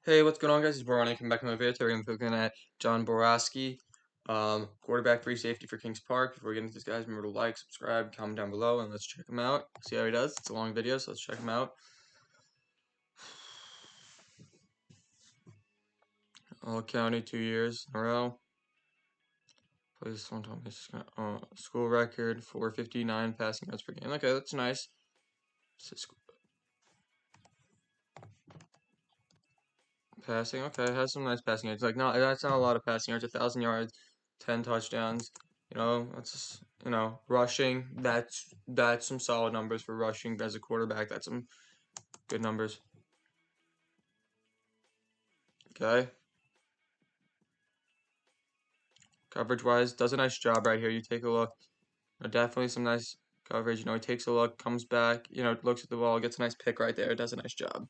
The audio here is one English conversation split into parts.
Hey, what's going on, guys? It's Borkowski. Come back to my video. Today we're going to be looking at John Borkowski, quarterback free safety for Kings Park. Before we get into this, guys, remember to like, subscribe, comment down below, and let's check him out. See how he does. It's a long video, so let's check him out. All County 2 years in a row. Plays one time. School record 459 passing yards per game. Okay, that's nice. Passing, okay, has some nice passing yards. Like, no, that's not a lot of passing yards. 1,000 yards, 10 touchdowns. That's just, rushing. That's some solid numbers for rushing as a quarterback. That's some good numbers. Okay. Coverage-wise, does a nice job right here. You take a look. Definitely some nice coverage. He takes a look, comes back, looks at the ball, gets a nice pick right there. Does a nice job.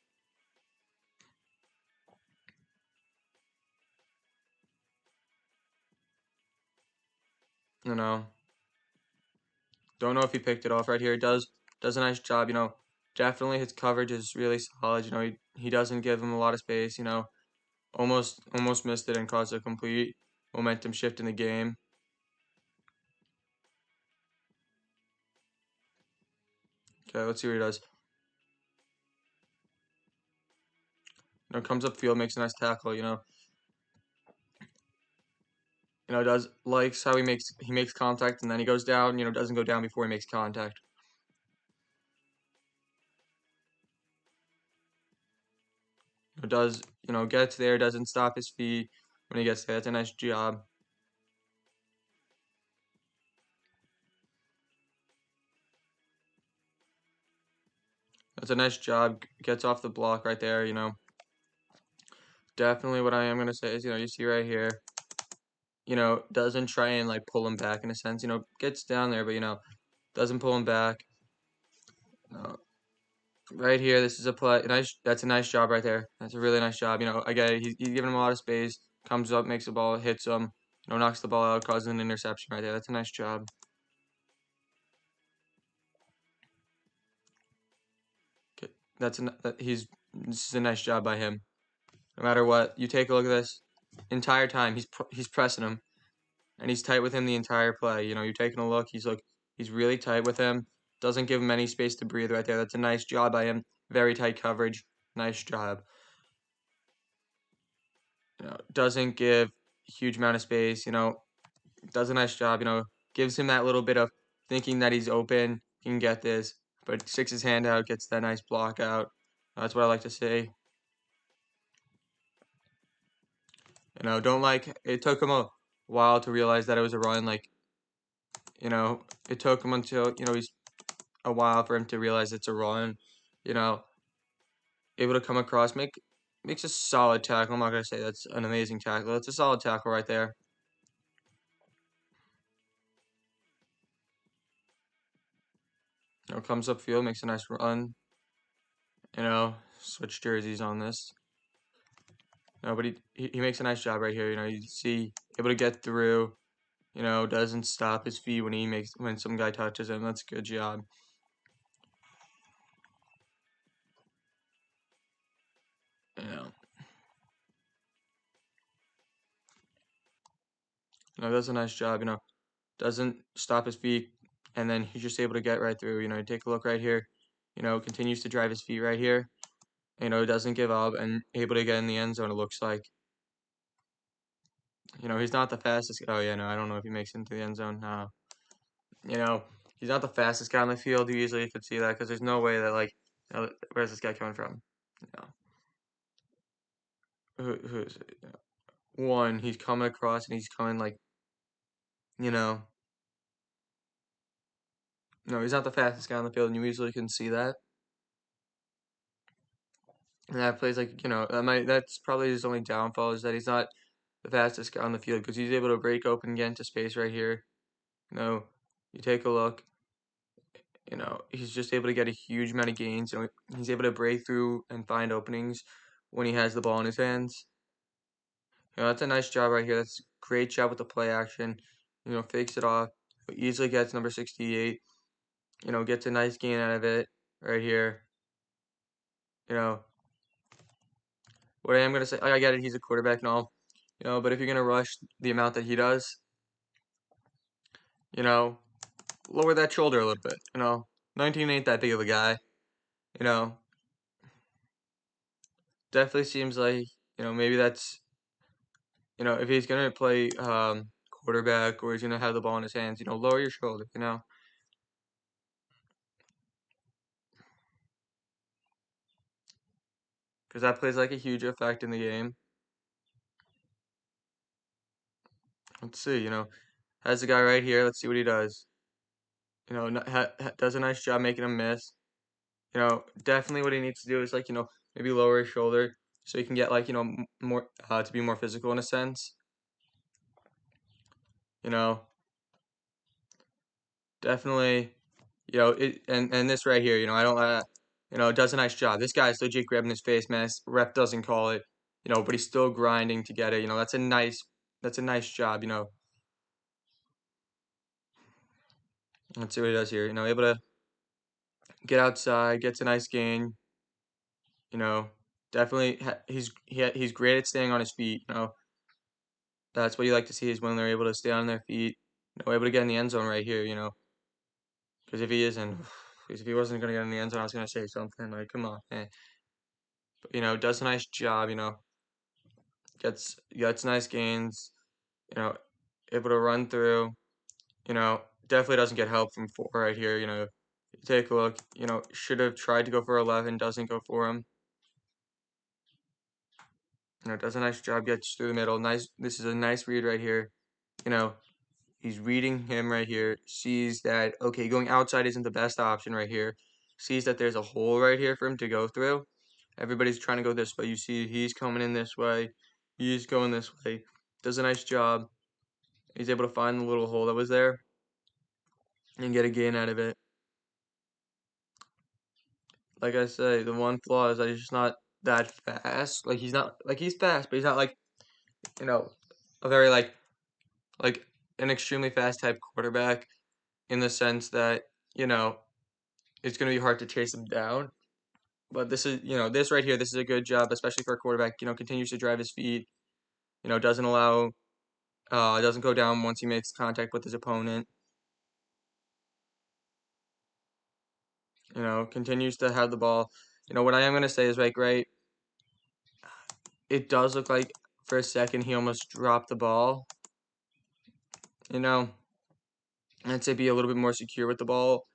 Don't know if he picked it off right here. Does a nice job. Definitely his coverage is really solid. He doesn't give him a lot of space. Almost missed it and caused a complete momentum shift in the game. Okay, let's see what he does. Comes up field, makes a nice tackle. Does likes how he makes contact and then he goes down. Doesn't go down before he makes contact. Gets there, doesn't stop his feet when he gets there. That's a nice job. That's a nice job. Gets off the block right there. Definitely what I am gonna say is, you see right here, doesn't try and like pull him back in a sense. Gets down there, but doesn't pull him back. Right here, this is a play. Nice. That's a nice job right there. That's a really nice job. I get it. He's giving him a lot of space. Comes up, makes the ball, hits him. Knocks the ball out, causes an interception right there. That's a nice job. Okay. This is a nice job by him. No matter what, you take a look at this. Entire time, he's pressing him, and he's tight with him the entire play. You're taking a look. He's really tight with him. Doesn't give him any space to breathe right there. That's a nice job by him. Very tight coverage. Nice job. Doesn't give a huge amount of space. Does a nice job. Gives him that little bit of thinking that he's open. He can get this, but sticks his hand out, gets that nice block out. That's what I like to see. Don't like. It took him a while to realize that it was a run. It took him until he's a while for him to realize it's a run. Able to come across, makes a solid tackle. I'm not gonna say that's an amazing tackle. It's a solid tackle right there. Comes upfield, makes a nice run. Switch jerseys on this. But he makes a nice job right here. You see, able to get through. Doesn't stop his feet when some guy touches him. That's a good job. Does a nice job. Doesn't stop his feet, and then he's just able to get right through. Take a look right here. Continues to drive his feet right here. Doesn't give up and able to get in the end zone, it looks like. He's not the fastest. Oh, yeah, no, I don't know if he makes it into the end zone. No. He's not the fastest guy on the field. Usually you could see that because there's no way that, like, where's this guy coming from? Who is it? One, he's coming across and he's coming, like, no, he's not the fastest guy on the field, and you easily can see that. And that plays like, that's probably his only downfall is that he's not the fastest guy on the field because he's able to break open and get into space right here. You take a look, he's just able to get a huge amount of gains. He's able to break through and find openings when he has the ball in his hands. That's a nice job right here. That's a great job with the play action. Fakes it off. Easily gets number 68. Gets a nice gain out of it right here. what I am gonna say, I get it, he's a quarterback and all, but if you're gonna rush the amount that he does, you know, lower that shoulder a little bit. 19 ain't that big of a guy. You know, definitely seems like maybe that's if he's gonna play quarterback or he's gonna have the ball in his hands, lower your shoulder. Because that plays like a huge effect in the game. Let's see, has the guy right here. Let's see what he does. Does a nice job making him miss. Definitely what he needs to do is like, maybe lower his shoulder so he can get like, more to be more physical in a sense. You know, definitely, and this right here, I don't does a nice job. This guy's legit grabbing his face mask. Ref doesn't call it, but he's still grinding to get it. That's a nice job. Let's see what he does here. Able to get outside, gets a nice gain. Definitely he's great at staying on his feet. That's what you like to see is when they're able to stay on their feet. Able to get in the end zone right here. Because if he isn't, because if he wasn't gonna get in the end zone, I was gonna say something like, come on, man. But, does a nice job. Gets nice gains. You know, able to run through. Definitely doesn't get help from 4 right here. Take a look. Should have tried to go for 11. Doesn't go for him. Does a nice job. Gets through the middle. Nice. This is a nice read right here. He's reading him right here. Sees that okay, going outside isn't the best option right here. Sees that there's a hole right here for him to go through. Everybody's trying to go this way. You see he's coming in this way. He's going this way. Does a nice job. He's able to find the little hole that was there and get a gain out of it. Like I say, the one flaw is that he's just not that fast. Like he's fast, but he's not like, you know, a very like an extremely fast type quarterback in the sense that, you know, it's gonna be hard to chase him down. But this is, this right here, this is a good job, especially for a quarterback, continues to drive his feet, doesn't allow doesn't go down once he makes contact with his opponent. Continues to have the ball. What I am gonna say is like right, it does look like for a second he almost dropped the ball. I'd say be a little bit more secure with the ball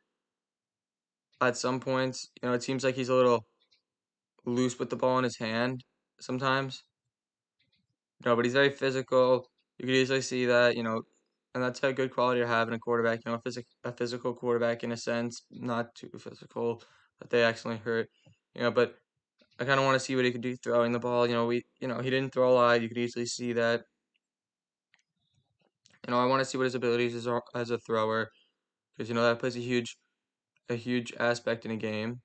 at some points. It seems like he's a little loose with the ball in his hand sometimes. But he's very physical. You could easily see that, and that's a good quality to have in a quarterback. A physical quarterback in a sense, not too physical that they accidentally hurt. But I kind of want to see what he could do throwing the ball. He didn't throw a lot. You could easily see that. I want to see what his abilities is as a thrower because that plays a huge aspect in a game.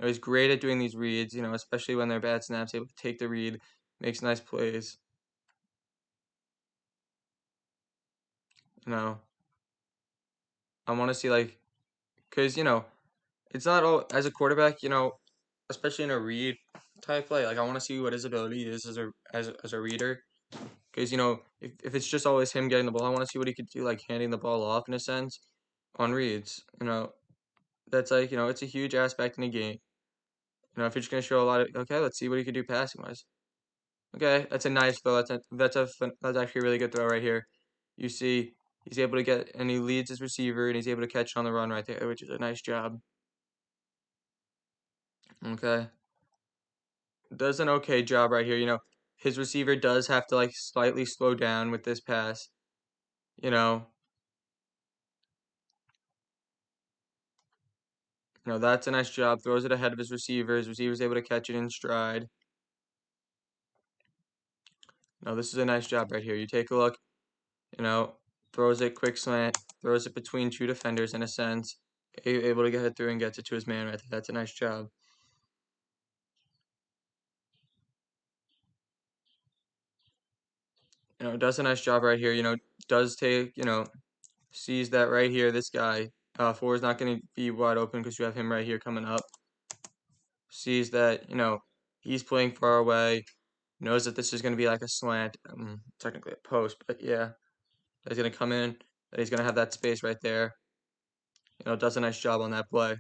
He's great at doing these reads. Especially when they're bad snaps, able to take the read, makes nice plays. I want to see like, cause it's not all as a quarterback. Especially in a read type play. Like I want to see what his ability is as a reader. Because if it's just always him getting the ball, I want to see what he could do, like handing the ball off in a sense on reads. That's like it's a huge aspect in the game. If you're just gonna show a lot of okay, let's see what he could do passing wise. Okay, that's a nice throw. That's actually a really good throw right here. You see, he's able to get and he leads his receiver and he's able to catch on the run right there, which is a nice job. Okay, does an okay job right here. His receiver does have to like slightly slow down with this pass. You know, that's a nice job. Throws it ahead of his receiver. His receiver's able to catch it in stride. This is a nice job right here. You take a look. Throws it quick slant. Throws it between two defenders in a sense. Able to get it through and gets it to his man right there. That's a nice job. Does a nice job right here. Does take, sees that right here. This guy, 4 is not going to be wide open because you have him right here coming up. Sees that, he's playing far away. Knows that this is going to be like a slant, technically a post, but yeah, he's going to come in, that he's going to have that space right there. Does a nice job on that play.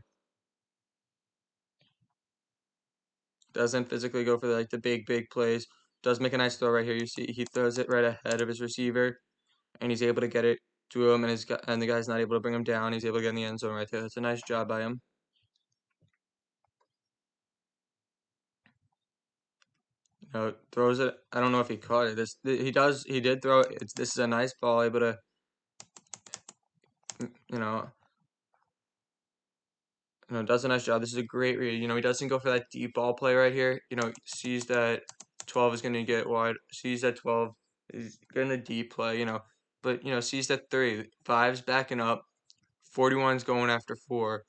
Doesn't physically go for like the big plays. Does make a nice throw right here. You see, he throws it right ahead of his receiver, and he's able to get it to him, and and the guy's not able to bring him down. He's able to get in the end zone right there. That's a nice job by him. Throws it. I don't know if he caught it. He does. He did throw it. This is a nice ball, able to you know does a nice job. This is a great read. He doesn't go for that deep ball play right here. Sees that 12 is going to get wide. Sees that 12 is getting the deep play. But sees that 3, 5's backing up. 41's going after 4.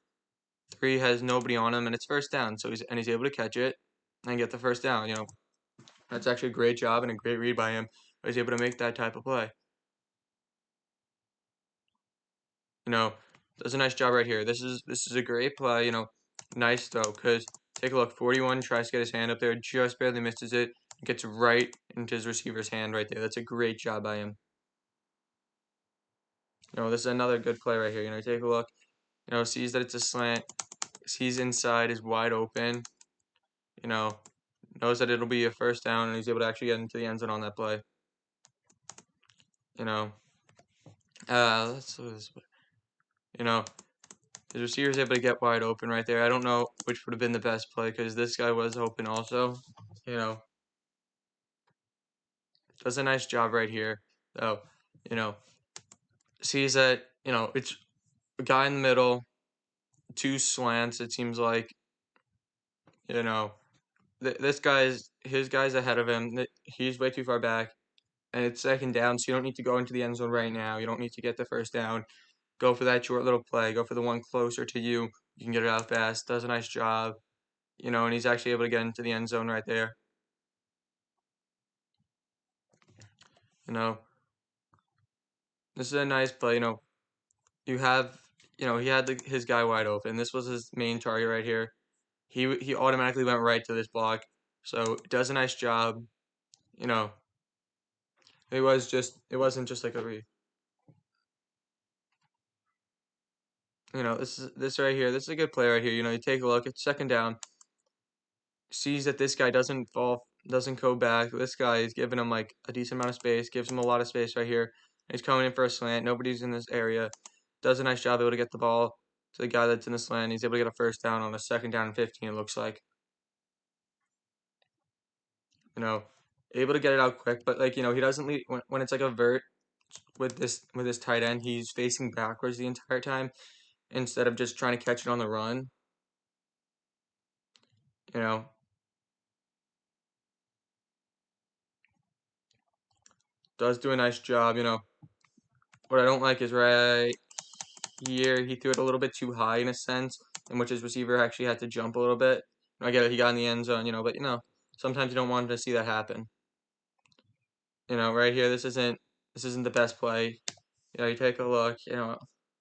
3 has nobody on him, and it's first down. So he's able to catch it and get the first down. That's actually a great job and a great read by him. He's able to make that type of play. Does a nice job right here. This is a great play. Nice throw. Cause take a look. 41 tries to get his hand up there, just barely misses it. Gets right into his receiver's hand right there. That's a great job by him. This is another good play right here. Take a look. Sees that it's a slant. Sees inside is wide open. Knows that it'll be a first down, and he's able to actually get into the end zone on that play. Let's his receiver's able to get wide open right there. I don't know which would have been the best play because this guy was open also. Does a nice job right here. So, sees that, it's a guy in the middle, 2 slants, it seems like, this his guy's ahead of him. He's way too far back, and it's second down, so you don't need to go into the end zone right now. You don't need to get the first down. Go for that short little play. Go for the one closer to you. You can get it out fast. Does a nice job. And he's actually able to get into the end zone right there. This is a nice play. You have, he had his guy wide open. This was his main target right here. He automatically went right to this block. So does a nice job. It wasn't just like a read. This right here. This is a good play right here. You take a look. It's second down. Sees that this guy doesn't go back. This guy is giving him like a decent amount of space. Gives him a lot of space right here. He's coming in for a slant. Nobody's in this area. Does a nice job able to get the ball to the guy that's in the slant. He's able to get a first down on a second down and 15. It looks like. Able to get it out quick, but like he doesn't lead when it's like a vert with this tight end. He's facing backwards the entire time instead of just trying to catch it on the run. Does do a nice job. What I don't like is right here he threw it a little bit too high in a sense, in which his receiver actually had to jump a little bit. I get it, he got in the end zone, but sometimes you don't want to see that happen. Right here, this isn't the best play. You take a look.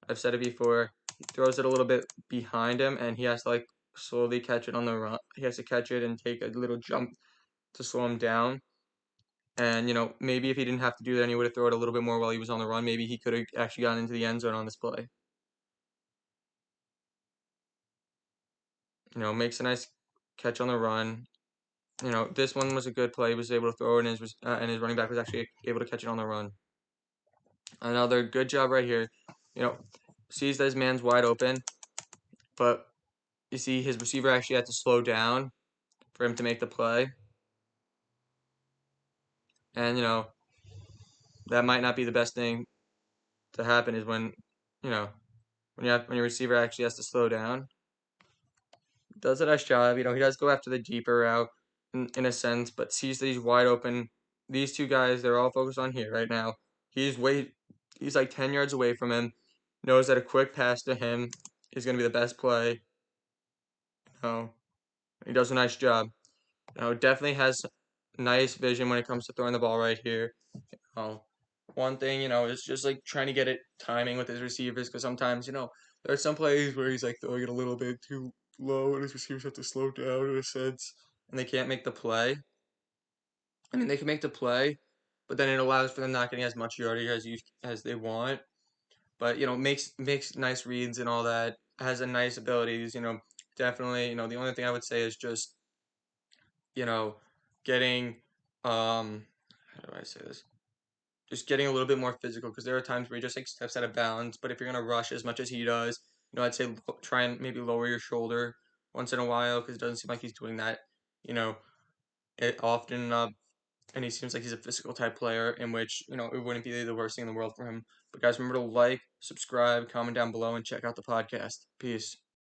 I've said it before. He throws it a little bit behind him, and he has to like slowly catch it on the run. He has to catch it and take a little jump to slow him down. And maybe if he didn't have to do that, and he would have thrown it a little bit more while he was on the run. Maybe he could have actually gotten into the end zone on this play. Makes a nice catch on the run. This one was a good play. He was able to throw it, and his running back was actually able to catch it on the run. Another good job right here. Sees that his man's wide open, but you see his receiver actually had to slow down for him to make the play. And that might not be the best thing to happen is when when your receiver actually has to slow down. Does a nice job. He does go after the deeper route in a sense, but sees that he's wide open. These two guys, they're all focused on here right now. He's like 10 yards away from him. Knows that a quick pass to him is going to be the best play. He does a nice job. Definitely has nice vision when it comes to throwing the ball right here. One thing, is just like trying to get it timing with his receivers because sometimes, there are some plays where he's like throwing it a little bit too low and his receivers have to slow down in a sense and they can't make the play. I mean, they can make the play, but then it allows for them not getting as much yardage as they want. But makes nice reads and all that. Has a nice abilities. Definitely. The only thing I would say is just you know getting how do I say this? Just getting a little bit more physical because there are times where he just like steps out of bounds. But if you're gonna rush as much as he does, I'd say try and maybe lower your shoulder once in a while because it doesn't seem like he's doing that. You know, often enough. And he seems like he's a physical type player in which, it wouldn't be the worst thing in the world for him. But guys, remember to like, subscribe, comment down below, and check out the podcast. Peace.